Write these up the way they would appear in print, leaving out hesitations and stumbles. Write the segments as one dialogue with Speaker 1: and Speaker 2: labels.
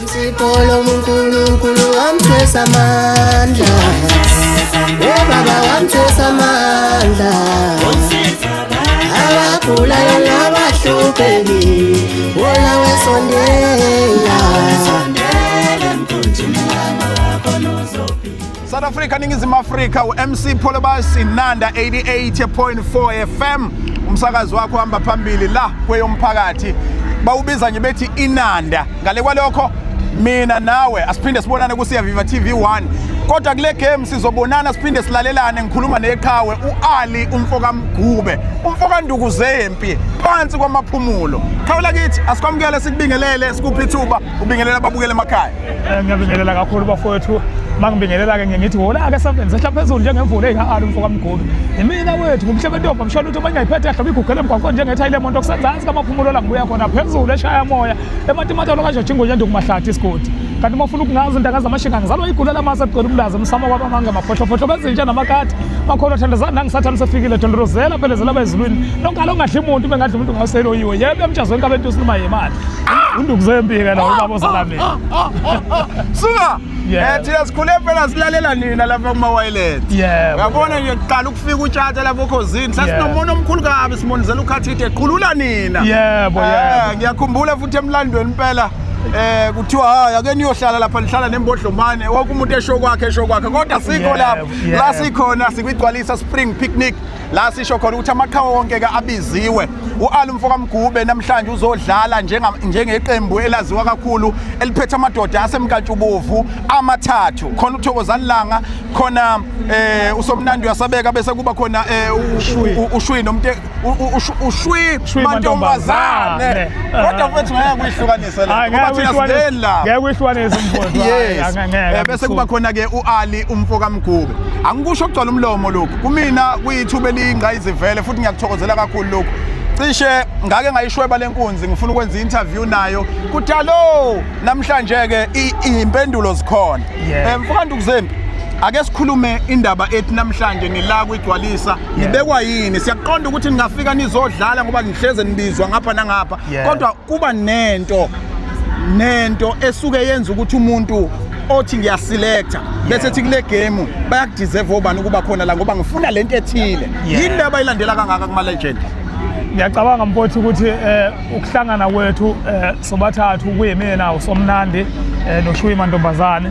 Speaker 1: Sipolo munkulunkulu wamthwesa amandla Baba wamthwesa amandla Abagulayo nabahlupheki Wona wesondela
Speaker 2: South Africa Ningizimu Afrika uMC Polobus Inanda 88.4 FM umsakazi wakho hamba phambili la kweyomphakathi bawubiza nje bethi Inanda ngale kwalokho mina nawe asiphinde sibonane ku Siyaviva TV1 kodwa kule game sizobonana siphinde silalelane ngikhuluma neqhawe uAli umfoka Mgube umfoka Ndukuzempi phansi kwamaphumulo khawula kithi asikwamukele sikubingelele sikuphi ithuba ubingelela ababukele emakhaya
Speaker 3: ngiyabingelela kakhulu bafowethu mangibingelela ke ngithi wona ke sevenze hla phezulu njengemvula eyiHali umfoka Mgube imina wethu ngumhlebe ntombi mshona ukuthi manje ayiphethe yahloba igugele emgwaqweni njengethayile monto kusenzansi kamaphumulo la ngibuya khona phezulu eshaya moya ematimatolo kanje jingo nje ndokumahlathi isigodi kanti mafuna ukungaza indanga zamashinga ngizalwa igula lamasa egcwele umlaza umsama kwabamanga mafohlo bezintsha namakati makhona thandazana nangisathana sefikile dondorozela phelezela bezilwini nonkalo ungadli umuntu bengadli umuntu ngaseloyiwe yebo emjazweni kabantu usilima yemali Ndukuzempi ke la ubaba osalameni
Speaker 2: suka thina sikhule phela silalela nina lapha kuma wireless ngabona nje kuqala ukufika utshatha lapha ekhosini sasinomono omkhulu kabi simonizela ukhathide eqhulula nina
Speaker 3: yebo
Speaker 2: ngiyakhumbula futhi emlandweni impela kuthiwa hayi ake niyohlala lapha nihlala nembodlomane wonke umuntu esho kwakhe kodwa sikho lapha la sikhona sikwigcwalisa spring picnic la sisho khona ukuthi amaqhawe wonke ke abiziwe uAli umfoka Mgube namhlanje uzodlala njengeqembu elaziwa kakhulu eliphethe amadoda asemkantshubovu amathathu khona uThokozani Langa khona uSomnandi uyasabeka bese kuba khona uShwi Mantombazane kodwa mfethu ngeke kuyihlukanise la ngoba thina sidela
Speaker 3: ngeke kuyihlukanise umfowethu
Speaker 2: ngeke bese kuba khona ke uAli umfoka Mgube angikusho ukugcwala umlomo lokho kumina kuyithuba elingayizivele futhi ngiyakuthokozela kakhulu lokho cishe ngake ngayishweba lenkunzi ngifuna ukwenza interview nayo kuthalo namhlanje ke impendulo zikhona mfoka Ndukuzempi ake sikhulume indaba ethi namhlanje nila kwigcwalisa nibekwa yini siyaqonda ukuthi ningafika nizodlala ngoba nihleze nibizwa ngapha nangapha kodwa kuba nento esuke yenza ukuthi umuntu othi ngiyaselecta bese thi kule game bayakudeserve obani ukuba khona la ngoba ngifuna lento ethile yini abayilandela kangaka kuma legend
Speaker 3: ngiyacabanga mfowethu ukuthi ukuhlangana kwethu sobathathu kuyimina uSomnandi noShwi Mantombazane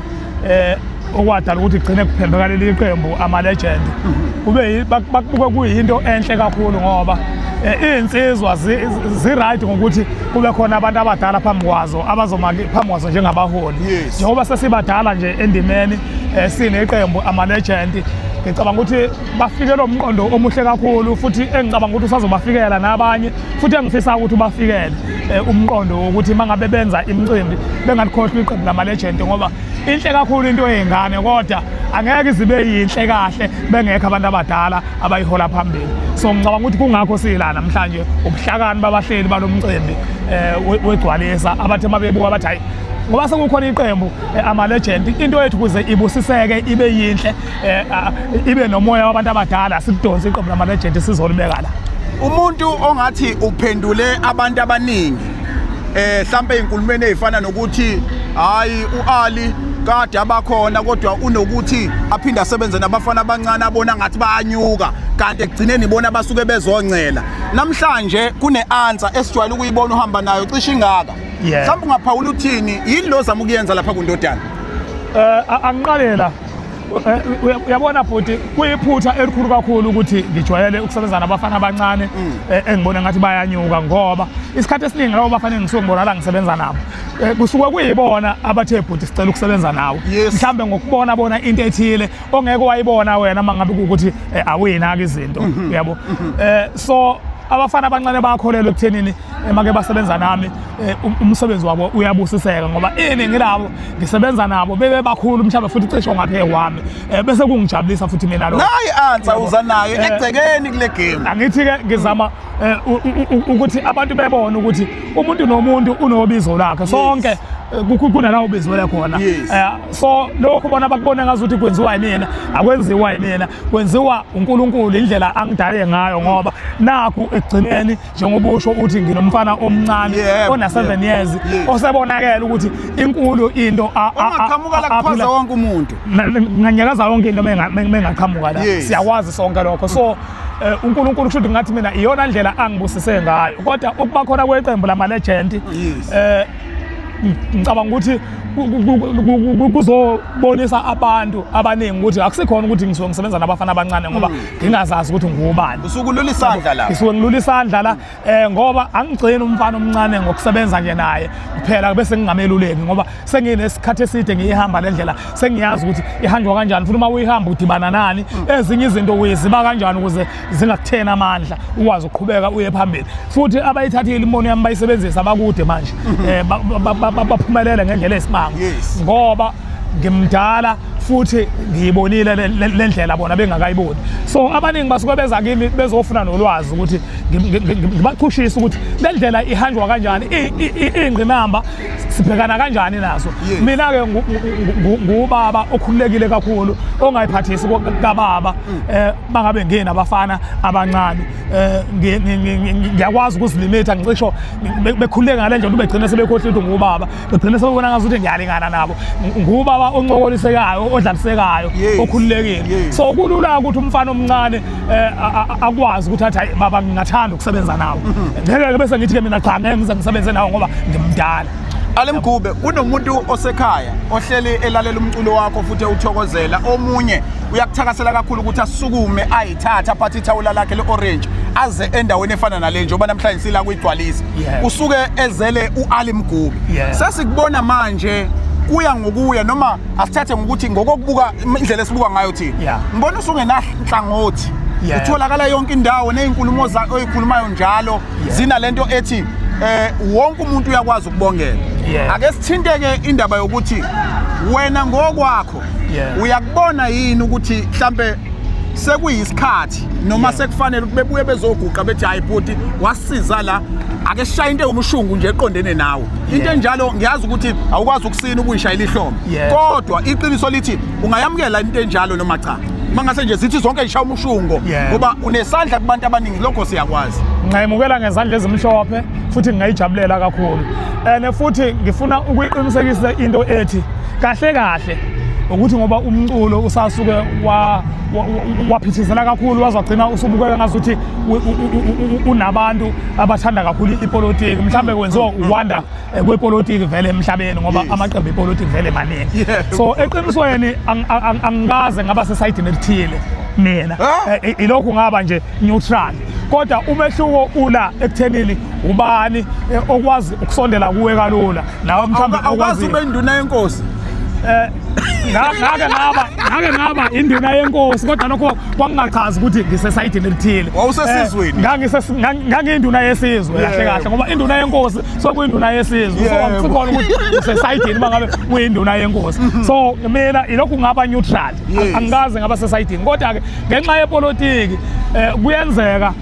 Speaker 3: okwadala ukuthi igcine kuphembeka leli qembu ama legend kube bakubuke kuyinto enhle kakhulu ngoba insizwa ziright ngokuthi kube khona abantu abadala phambi kwazo phambi kwazo njengabaholi njengoba sesibadala nje endimeni sineqembu ama legend ngicabanga ukuthi bafikele umqondo omuhle kakhulu futhi engicabanga ukuthi usazobafikela nabanye futhi engifisa ukuthi bafikele umqondo ukuthi mangabe benza imicimbi bengalikhohlwa iqembu lama legend ngoba inhle kakhulu into eyingane kodwa angeke zibe yinhle kahle bengekho abantu abadala abayihola phambili so ngicabanga ukuthi kungakho sila namhlanje ubuhlakani babahleli balomcimbi wegcwalisa abathi mabebuka bathi hayi ngoba sekukhona iqembu ama legend into yethu kuze ibusiseke ibe yinhle ibe nomoya wabantu abadala sikudonsa iqembu lama legend sizolibeka la
Speaker 2: umuntu ongathi uphendule abantu abaningi mhlambe inkulumeni ezifana nokuthi hayi uAli kade abakhona kodwa unokuthi aphinda asebenze nabafana abancane abona ngathi bayanyuka kanti ekugcineni ibona basuke bezoncela namhlanje kune-answer esijwayele ukuyibona uhamba nayo cishe ingaka mhlawumbe ungaphawula uthini yini lo zama ukuyenza lapha kuNdodana
Speaker 3: angiqalela uyabona futhi kuyiphutha elikhulu kakhulu ukuthi ngijwayele ukusebenza nabafana abancane engibona ngathi bayanyuka ngoba isikhathi esiningi labo bafana ngisuke ngibona la ngisebenza nabo kusuke kuyibona abathe bhuti sicela ukusebenza nawo mhlambe ngokubona bona into ethile ongeke wayibona wena mangabe ukuthi awuyinaka izinto uyabo so abafana abancane bayakholelwa ekuthenini make basebenza nami umsebenzi wabo uyabusiseka ngoba iningi labo ngisebenza nabo bebe bakhulu mhlawumbe futhi cishe ngaphe kwami bese kungijabulisa futhi mina lo
Speaker 2: nayi answer uza nayo egcekeni kule game
Speaker 3: angithi ke ngizama ukuthi abantu bebone ukuthi umuntu nomuntu unobizo lakhe sonke kunalawo beziwele khona.
Speaker 2: Yes.
Speaker 3: So lokho bona bakubona ngazuthi kwenziwa yimina akwenziwa yimina kwenziwa uNkulunkulu indlela angidale ngayo ngoba nakho ekugcineni njengoba usho uthi nginomfana omncane ona 7 years osebonakela ukuthi inkulu into
Speaker 2: ungaqhamuka la kuphaza wonke umuntu
Speaker 3: nganyakaza yonke into mengaqhamuka la siyakwazi sonke lokho so uNkulunkulu kusho ukuthi ngathi mina iyona ndlela angibusise ngayo kodwa ukuba khona kweqembu lama legend ngicabanga ukuthi kuzobonisa abantu abaningi ukuthi akusikhona ukuthi ngisuke ngisebenza nabafana abancane ngoba ngingazazi ukuthi ngubani
Speaker 2: usukulula isandla la
Speaker 3: ngisuke ngilula isandla la ngoba angigcina umfana omncane ngokusebenza nje naye kuphela bese ngingameluleki ngoba senginesikhathi eside ngiyihamba le ndlela sengiyazi ukuthi ihanjwa kanjani futhi uma uyihamba udibana nani ezinye izinto uyiziba kanjani ukuze zingakuthena amandla ukwazi ukuqhubeka uye phambili futhi abayithathile imono yami bayisebenzisa abakude manje baphumelele ngendlela esimanga ngoba ngimdala futhi ngiyibonile le ndlela bona bengakayiboni so abaningi basuke beza kimi bezofuna nolwazi ukuthi ngibaqhushisa ukuthi le ndlela ihanjwa kanjani ingqinamba sibhekana kanjani nazo mina ke ngubaba okhululekile kakhulu ongayiphathisi kababa bangabe ngena abafana abancane ngiyakwazi ukuzilimita ngicisho bekhululeke ngale ndlela ubegcina sebekhohle ukuthi ngubaba begcina sebebona ngazuthi ngiyalingana nabo ngubaba oncokolisekayo odlalisekayo okhululekile so kulula ukuthi umfana omncane akwazi ukuthi athi baba ngingathanda ukusebenza nawo ngeke bese ngithi ke mina cha ngeke ngize ngisebenze nawo ngoba ngimdala
Speaker 2: Ale Mgube unomuntu osekhaya ohleli elalela umculo wakho futhi uthokozela omunye uyakuthakasela kakhulu ukuthi asukume ayithatha aphathe ithawula lakhe le-orange aze endaweni efana nale njengoba namhlanje sila kuyigcwalisa usuke ezele uAli Mgube sesikubona manje kuya ngokuya noma asithathe ngokuthi ngokubuka indlela esibuka ngayo thina ngibona usungenahlangothi utholakala yonke indawo nezinkulumo zakho oyikhulumayo njalo zina lento ethi wonke umuntu uyakwazi ukubongela ake sithinteke indaba yokuthi wena ngokwakho uyakubona yini ukuthi mhlambe sekuyisikhathi noma sekufanele ukuthi bebuye bezoguqa bethi hayi bhuti wasisiza la ake sishaya into umshungu nje eqondene nawe into enjalo ngiyazi ukuthi awukwazi ukusina ukuyishayela ihlombe kodwa iqiniso lithi ungayamukela into enjalo noma cha mangase nje zithi zonke zishaya umshungo ngoba unesandla kubantu abaningi lokho siyakwazi
Speaker 3: ngayimukela ngezandla ezimhlophe futhi ngingayijabulela kakhulu futhi ngifuna ukuyiqinisekisa into ethi kahle kahle ukuthi ngoba umculo usasuke waphithizela kakhulu wazagcina usubukeka ngazuthi unabantu abathanda kakhulu ipolitiki mhlambe kwenziwa ukwanda kwepolitiki vele emhlabeni ngoba amaqembu epolitiki vele maningi so eqinisweni angikaze ngaba sesayidini elithile mina ilokhu ngaba nje neutral kodwa umehluko ula ekuthenini ubani okwazi ukusondela kuwe kalula nawe mhlambe
Speaker 2: okwazi ube induna yenkosi
Speaker 3: ngake ngaba induna yenkosi kodwa lokho kwangingachazi ukuthi ngisesayidini elithile
Speaker 2: wawusesizweni
Speaker 3: nganginduna yesizwe kahle kahle ngoba induna yenkosi sokuyinduna yesizwe so angisikhona ukuthi ngisesayidini mangabe uyinduna yenkosi so mina ilokhu ngaba neutral angikaze ngaba sesayidini kodwa ke ngenxa yepolitiki kuyenzeka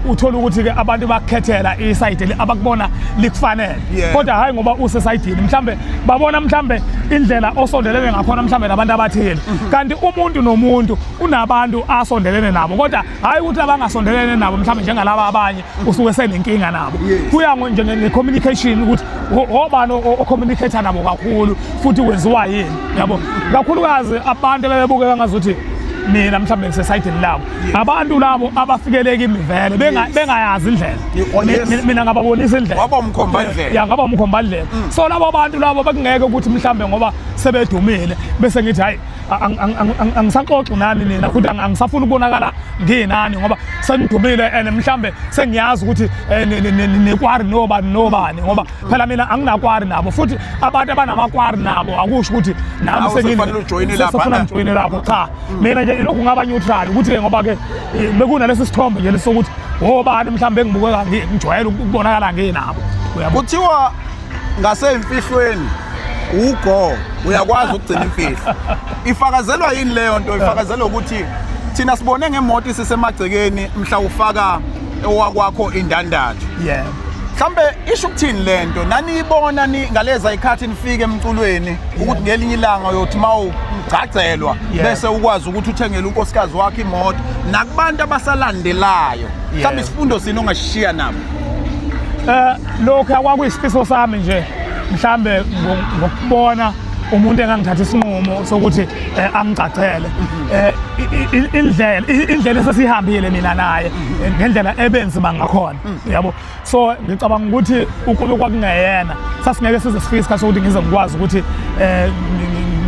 Speaker 3: uthola ukuthi ke abantu bakhethela isayidi abakubona likufanele kodwa hayi ngoba usesayidini mhlambe babona mhlambe indlela osondelene ngakhona mhlambe nabantu abathile kanti umuntu nomuntu unabantu asondelene nabo kodwa hayi ukuthi abangasondelene nabo mhlambe njengalabo abanye usuke senenkinga nabo kuya nje ne-communication ukuthi obani o-communicate nabo kakhulu futhi wenziwa yini yabo kakhulukazi abantu bebukeka ngazuthi mina mhlambe ngisesayidini labo abantu labo abafikeleka imivele bengayazi indlela mina ngababonisa indlela
Speaker 2: waba umkhomba indlela
Speaker 3: ngaba umkhomba indlela so labo abantu labo bekungeke ukuthi mhlambe ngoba sebedumile bese ngithi hayi angisaxoxi nani nina futhi angisafuna ukubonakala nginani ngoba sengidumile and mhlambe sengiyazi ukuthi nekwari nobani ngoba phela mina anginakwari nabo futhi abantu abanamakwari nabo akusho ukuthi nami sengine lapho cha mina nje lokhu ngaba neutral ukuthi ngoba ke bekunalesi sithombe nje lesokuthi obani mhlambe engibukeka ngijwayele ukubonakala nginabo
Speaker 2: kuthiwa ngasemfihlweni ugo uyakwazi ukugcina imfihlo ifakazelwa yini leyo nto ifakazelwa ukuthi thina sibone ngemoto isisemagcekeni mhla ufaka owakwakho indandatho mhlambe isho ukuthini lento naniyibona ngaleza ikhathi nifike emculweni ukuthi ngelinye ilanga uyothi mawugcagcelwa bese ukwazi ukuthi uthengele unkosikazi wakhe imoto nakubantu abasalandelayo mhlambe isifundo sini ongashiya nabo
Speaker 3: lokho akwakuyisifiso sami nje mhlambe ngokubona umuntu engangithatha isinqumo sokuthi angicacele indlela esesihambile mina naye ngendlela ebenzima ngakhona yabo so ngicabanga ukuthi ukube kwakungeyena sasingeke size sifike isikhathi sokuthi ngize ngikwazi ukuthi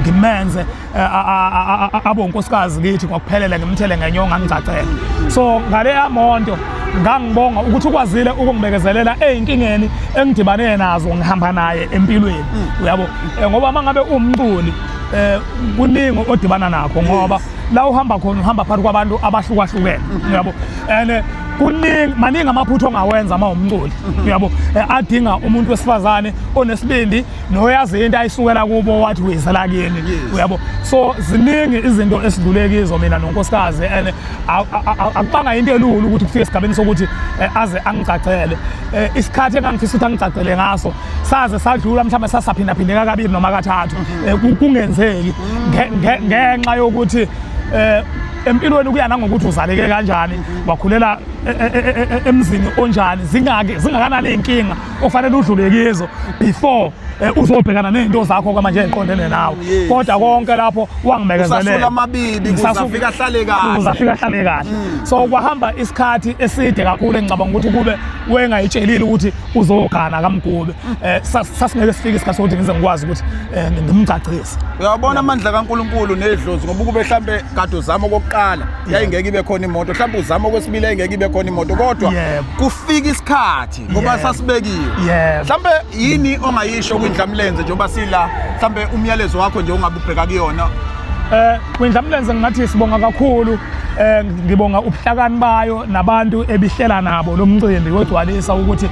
Speaker 3: ngimenze abonkosikazi kithi ngokuphelela ngimthele ngenyonga ngicacele so ngale yamonto ngangibonga ukuthi ukwazile ukungibekezelela ezinkingeni engidibane nazo ngihamba naye empilweni uyabo ngoba mangabe umculi kuningi odibana nakho ngoba la uhamba khona uhamba phakathi kwabantu abahlukahlukene uyabo and kuningi maningi amaphutho ongawenza uma umculi uyabo adinga umuntu wesifazane onesibindi noyazi into ayisukela kubo wathi uyizela kini uyabo so ziningi izinto esidlulekizo mina nonkosikazi and akubanga into elulu ukuthi kufike esigabeni sokuthi aze angicacele isikhathi engangifisa ukuthi angicacele ngaso saze sadlula mhlawumbe sasaphindaphindeka kabili noma kathathu kungenzeki ngenxa yokuthi empilweni kuyana ngokuthi uzaleke kanjani wakhulela emzini onjani zingakanani inkinga ofanele udlule kizo before uzobhekana nezinto zakho kwamanje eziqondene nawe kodwa konke lapho wangimekezelela
Speaker 2: usasula amabibi uzafika ahlale kahle
Speaker 3: so kwahamba isikhathi eside kakhulu engicabanga ukuthi kube wengayitshelile ukuthi uzogana kaMgube sasingeke sifike isikhathi sokuthi ngize ngikwazi ukuthi ngimcacise
Speaker 2: uyabona amandla kaNkuluNkulu nedlozi ngoba kube mhlambe kade uzama okokuqala yayingeke ibe khona imoto mhlambe uzama okwesibili yayingeke ibe khona imoto kodwa kufika isikhathi ngoba sasibekiwe mhlambe yini ongayisho kwindlamlenze njengoba sila mhlambe umyalezo wakho nje ungabe ubheka kuyona
Speaker 3: kwindlamlenze ngathi sibonga kakhulu ngibonga ubuhlakani bayo nabantu ebihlela nabo lo mcimbi wegcwalisa ukuthi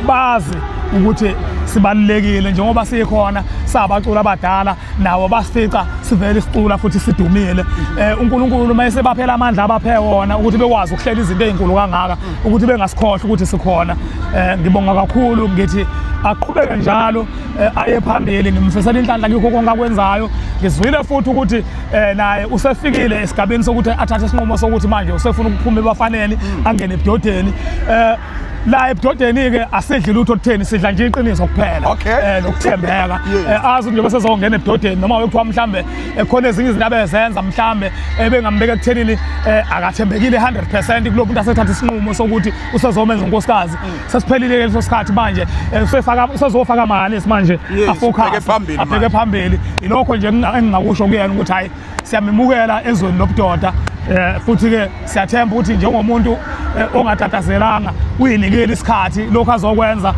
Speaker 3: bazi ukuthi sibalulekile njengoba sikhona sabacula abadala nawo basifica sivele isicula futhi sidumile uNkulunkulu mayese baphela amandla abaphe wona ukuthi bekwazi ukuhlela izinto ezinkulu kangaka ukuthi bengasikhohle ukuthi sikhona ngibonga kakhulu ngithi aqhubeke njalo aye phambili ngimfisela inhlanhla ngikho konke akwenzayo ngizwile futhi ukuthi naye usefikile esigabeni sokuthi athathe isinqumo sokuthi manje usefuna ukuphuma ebafaneni angene ebudodeni la ebudodeni ke asidli lutho kutheni sidla nje iqiniso kuphela nokuthembeka azi nje bese zongena ebudodeni noma ekuthiwa mhlambe ekhona ezinye izinto abezenza mhlambe ebengambeka ekuthenini akathembekile 100% kulo muntu asethatha isinqumo sokuthi usezomenza unkosikazi sesiphelile leso sikhathi manje usezofaka amahhanisi manje afeke phambili ilokho nje engingakusho kuyena ukuthi hayi siyamemukela ezweni lobudoda futhi ke siyathemba ukuthi njengomuntu ongatatazelanga uyinikele isikhathi lokho azokwenza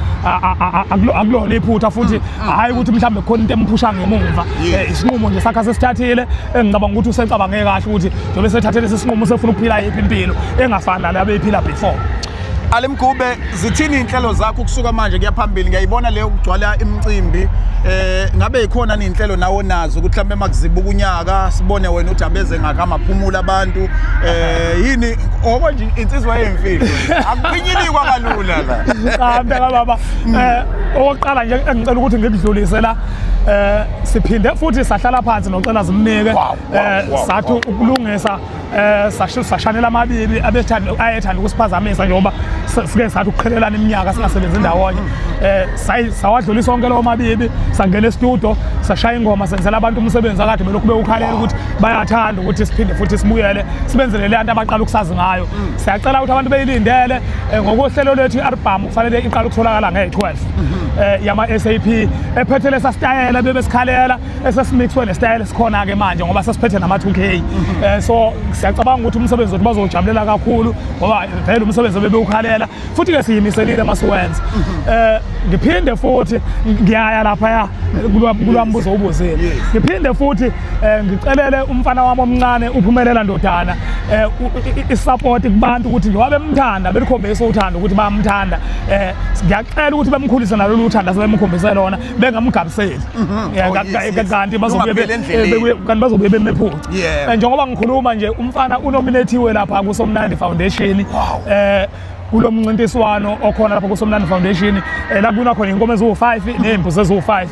Speaker 3: akulona iphutha futhi hayi ukuthi mhlambe khona into emphusha ngemuva isinqumo nje sakhe sesithathile engicabanga ukuthi usecabange kahle ukuthi njobe sethathele isinqumo sefuna ukuphila impilo engafani nalabo ephila before
Speaker 2: Ale Mgube zithini inhlelo zakho kusuka manje kuyaphambili ngiyayibona leyo kugcwala imicimbi ngabe ikhona ninhlelo nawo nazo ukuthi mhlambe makuzibuka unyaka sibone wena uthi abeze ngakamaphumula abantu yini okonje insizwa yemfihlo akuphinyilikwa kalula la
Speaker 3: kambe baba oqala nje engicela ukuthi ngikudlulise la siphinde futhi sahlala phansi nocela zimnike sathi ukulungisa sashanela amabibi ayethanda ukusiphazamisa njengoba sike sathi ukuqhelelana iminyaka singasebenzi ndawonye sawadlulisa onke lo mabibi sangena e-studio sashaya ingoma senzela abantu umsebenzi akade belokhu bewukhalela ukuthi bayathanda ukuthi siphinde futhi sibuyele sibenzele le nto abaqala ukusazi ngayo siyacela ukuthi abantu beyilindele ngokohlelo lethu i-album kufanele iqala ukutholakala nge-12 yama SAP ephethe lesa style bebesikhalela esesimixwe ne-style sikhona ke manje ngoba sesiphethe nama 2K so siyacabanga ukuthi umsebenzi wethu bazojabulela kakhulu ngoba vele umsebenzi bebewukhalela futhi ke siyimiselile masiwenza ngiphinde futhi ngiyaya lapha kulwambuzo ubuzile ngiphinde futhi ngicelele umfana wami omncane uphumelela ndodana isupport kubantu ukuthi njengoba bemthanda belikhombisa uthando ukuthi bayamthanda ngiyacela ukuthi bemkhulise nalo uthanda sebemkhombise lona bengamgabiseli kanti bazobuye bemephutha njengoba ngikhuluma nje umfana unominathiwe lapha kuSomnandi Foundation kulo mncintiswano okhona lapha kuSomnandi Foundation la kuna khona inkomo eziwu5 nezimbuzi eziwu5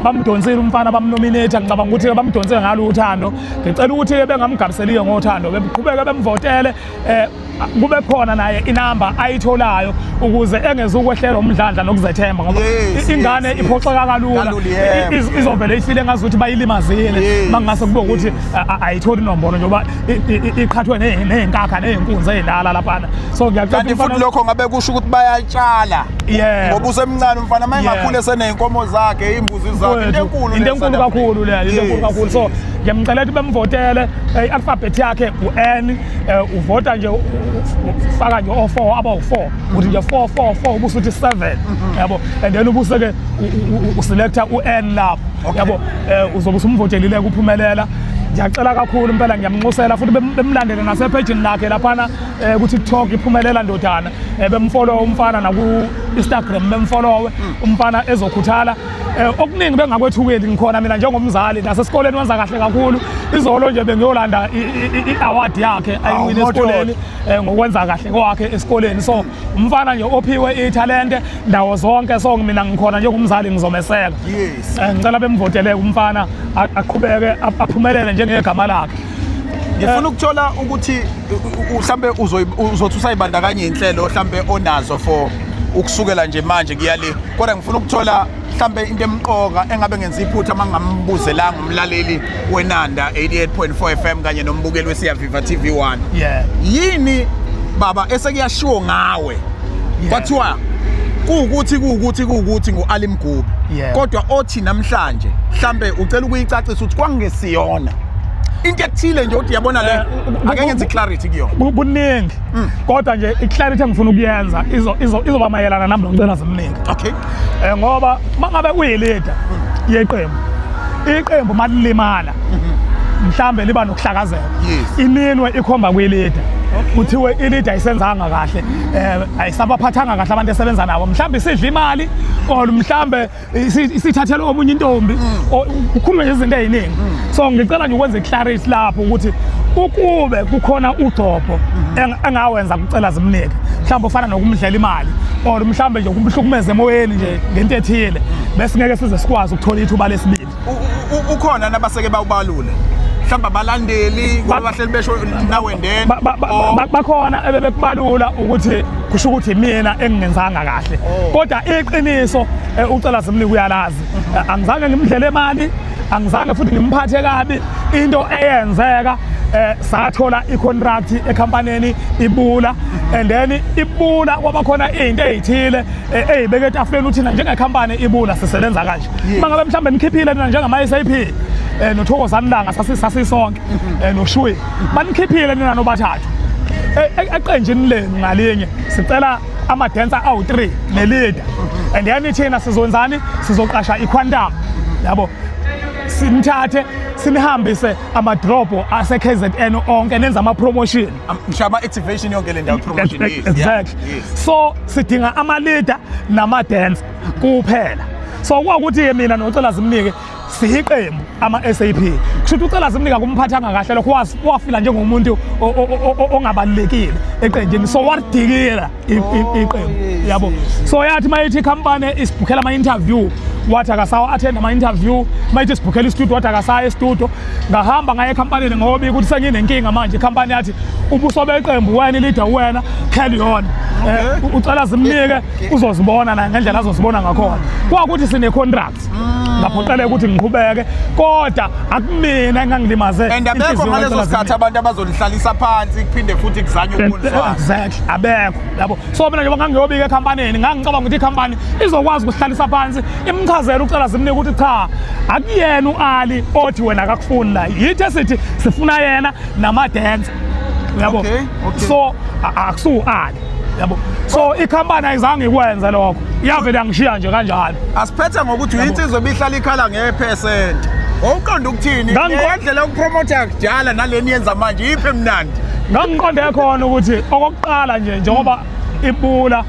Speaker 3: bamdonsile umfana bamnominate ngicabanga ukuthi bamdonsile ngalo uthando ngicela ukuthi bengamgabiseliyo ngothando beqhubeke bemvotele kube khona naye inamba ayitholayo ukuze engezukwehlela umdlandla nokuzethemba ngoba ingane iphoxeka kalula izovela ifile ngazuthi bayilimazile mangase kube ukuthi ayitholi inombolo njengoba iqhathwe nezinkakha nezinkunzi ezidala lapha so
Speaker 2: kanti futhi lokho ngabe kusho ukuthi bayatshala ngoba usemncane umfana mayengakhule seneyinkomo zakhe imbuzi zakhe into enkulu
Speaker 3: kakhulu leyo into enkulu kakhulu so ngiyamcela ukuthi bemvotele i-alphabet yakhe u-N uvota nje ufaka nje o4 aba u4 ukuthi nje 4 ubusuthi 7 yabo and then ubuseke uselector u-N lapho yabo uzobe usumvotelile kuphumelela ngiyacela kakhulu impela ngiyamnxusela futhi bemlandele nasepage lakhe laphana ku TikTok iphumelela ndodana bemfollow umfana na ku Instagram bemfollow umfana ezokhuthala okuningi bengakwethukeli ngikhona mina njengomzali nasesikoleni wenza kahle kakhulu izolo nje bengiyolanda i-award yakhe ayiwine esikoleni ngokwenza kahle kwakhe esikoleni so umfana nje ophiwe italente ndawo zonke so mina ngikhona njengomzali ngizomeseka ngicela bemvotele umfana aqhubeke aphumelele njengegama lakhe
Speaker 2: ngifuna ukuthola ukuthi mhlambe uzothi usayibandakanye inhlelo mhlambe onazo for ukusukela nje manje kuyale kodwa ngifuna ukuthola mhlambe into emqoka engabe ngenza iphutha mangambuzelanga umlaleli wenanda 88.4 FM kanye nombukeli weSiyaviva TV1 yini baba esekuyashiwo ngawe kwathiwa kuukuthi nguAli Mgubhi kodwa othi namhlanje mhlambe ucela ukuyicacisa ukuthi kwangesiyona into ekuthile nje uthi yabona le ake ngenze clarity kuyona
Speaker 3: buningi kodwa nje iclarity engifuna ukuyenza izoba mayelana nami ngicela zimningi
Speaker 2: okay
Speaker 3: ngoba mangabe uyilida iqembu malilimala mhlambe liba nokuhlakazeka iminwe ikhomba kuyilida kuthiwe ilida ayisenzanga kahle ayisabaphathanga kahle abantu esebenza nabo mhlambe isidla imali or mhlambe isithathela omunye intombi ukukhuluma nje izinto eziningi so ngicela nje ukwenza iclarity lapho ukuthi ukube kukhona ugcopho engawenza kucela zimnike mhlambe ufana nokumdlela imali or mhlambe nje ukumhlukumeza emoyeni nje ngento ethile bese ngeke size sikwazi ukuthola ithuba lesibili
Speaker 2: ukhona nabaseke bawubalule mhlamba abalandeli ngoba bahleli besho nawendeni
Speaker 3: bakhona ebekubalula ukuthi kusho ukuthi mina engingenzanga kahle kodwa iqiniso ucela zimnike uyalazi angizange ngimdlele imali angizange futhi ngimphathe kabi into eyenzeka sathola icontract ecompanyeni ibula and then ibula kwaba khona izinto ezithile ezibeke etafuleni uthi njengecompany ibula sisebenza kanje mangabe mhlambe nikhiphile nina njengama SAP noThokozani Langa sasisonke noShwe banikhiphile nina nobathathu eqenjini lenu ngalinye sicela ama dancer awu3 neleader and then thina sizonzani sizoqasha iQuantum yabo sinithathe sinihambise ama drop ase KZN onke nenza ama promotion
Speaker 2: ngishaba activation yonke le ndawo promotion
Speaker 3: exactly so sidinga ama leader nama dance kuphela so kwakuthi mina nocela zimnike siyiqembu ama SAP kusho ucela zimnika kumphathanga kahle lokho wafila njengomuntu ongabalekile eqenjini so wadikela iqembu yabo so yathi mayithi company isibhukhela ama interview wathi akasawa attend ama interview mayithi sibhukhela istudio wathi akasaya estudio ngahamba ngaye ecompany ngoba ukuthi senginenkinga manje icompany yathi ubusobe iqembu wena leader wena carry on ucela zimnike uzozibona na ngendlela azozibona ngakhona kwakuthi sine contract ngaphoqele ukuthi ngiqhubeke kodwa akumina engangilimaze
Speaker 2: andabekho ngalezo sikhathi abantu abazolihlalisa phansi kuphinde futhi kuzanywe ukuzwana
Speaker 3: exactly abekho yabo so mina nje ngangiyobika ecompanyeni ngangicabanga ukuthi icompany izokwazi ukuhlalisa phansi imchazela ucela zimnike ukuthi cha akuyena uAli othi wena akakufuni la yithi esithi sifuna yena nama dance yabo so akusu Ali yabo so icompany ayizange ikwenze lokho yavela ngishiya nje kanjalo
Speaker 2: asiphethe ngokuthi insizwe bihlala ikhala ngepercent awuqonda ukuthini ngendlela yokupromote yakudala naleni yenza manje iphe mnandi
Speaker 3: ngangiqonde khona ukuthi okokuqala nje njengoba ibula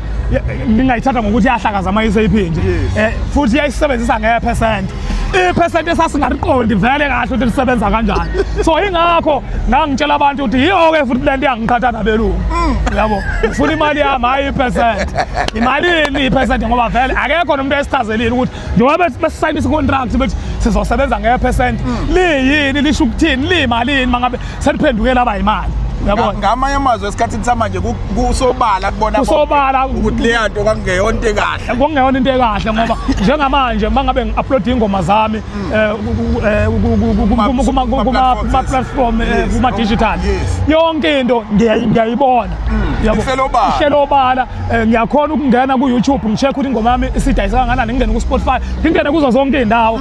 Speaker 3: ngingayithatha ngokuthi yahlakaza ama SAP nje futhi yayisebenzisa ngepercent iphesenti esasingaliqondi vele kahle ukuthi lisebenza kanjani. So ingakho ngangitshela abantu ukuthi yiyo-ke futhi lento yangikhatha nabelungu. Yabo, ngifuna imali yami hayi iphesenti. Imalini iphesenti ngoba vele akekho nomuntu esichazelile ukuthi njengoba besisayinisa i-contract bethi sizosebenza ngephesenti. Liyini lisho ukuthini limalini mangabe seliphenduke laba imali. Uyabona?
Speaker 2: Ngamanye amazwe esikhathini samanje kusobala kubona
Speaker 3: kusobala
Speaker 2: ukuthi le yanto kwakungeyona into kahle.
Speaker 3: Kwakungeyona into kahle ngoba njengamanje mangabe ngi-upload ingoma zami kuma platform kuma digital yonke into ngiyayibona. Ihlelo bala ngiyakhona ukungena ku YouTube ngicheck ukuthi ingoma yami isidayisa kangakanani ngingene ku Spotify ngingene kuzo zonke indawo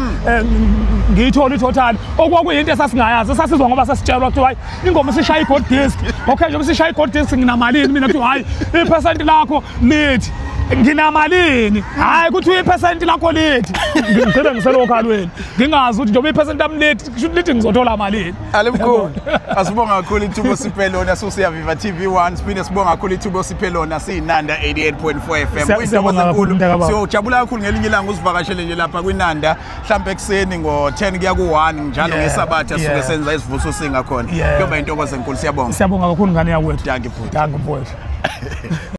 Speaker 3: ngiyithola itotal okwakuyinto esasingayazi sasizwa ngoba sasitshelwa ukuthi hayi ingoma isishaya i-gold disc. Okay njengoba sishaya i-gold disc nginamalini mina kuthi hayi iphesenti lakho lithi nginamalini hayi kuthi iphesenti lakho lithi ngicela ngiselokhalweni ngingazi ukuthi njengoba iphesenti lami lithi ngizothola malini.
Speaker 2: Alimkhulu asibonga kakhulu ithubo siphe lona susiya Viva TV1 siphinde sibonga kakhulu ithubo siphe lona siyiNanda 88.4 FM kuyintokozo enkulu siyojabula kakhulu ngelinye ilanga usivakashele nje lapha kwiNanda mhlawumbe ekseni ngo10 kuya ku1 njalo ngesabatha asuke senza isivuso singa khona kuyoba intokozo enkulu siyabonga
Speaker 3: kakhulu ngane yakwethu.
Speaker 2: Thank you.
Speaker 3: Mfowethu.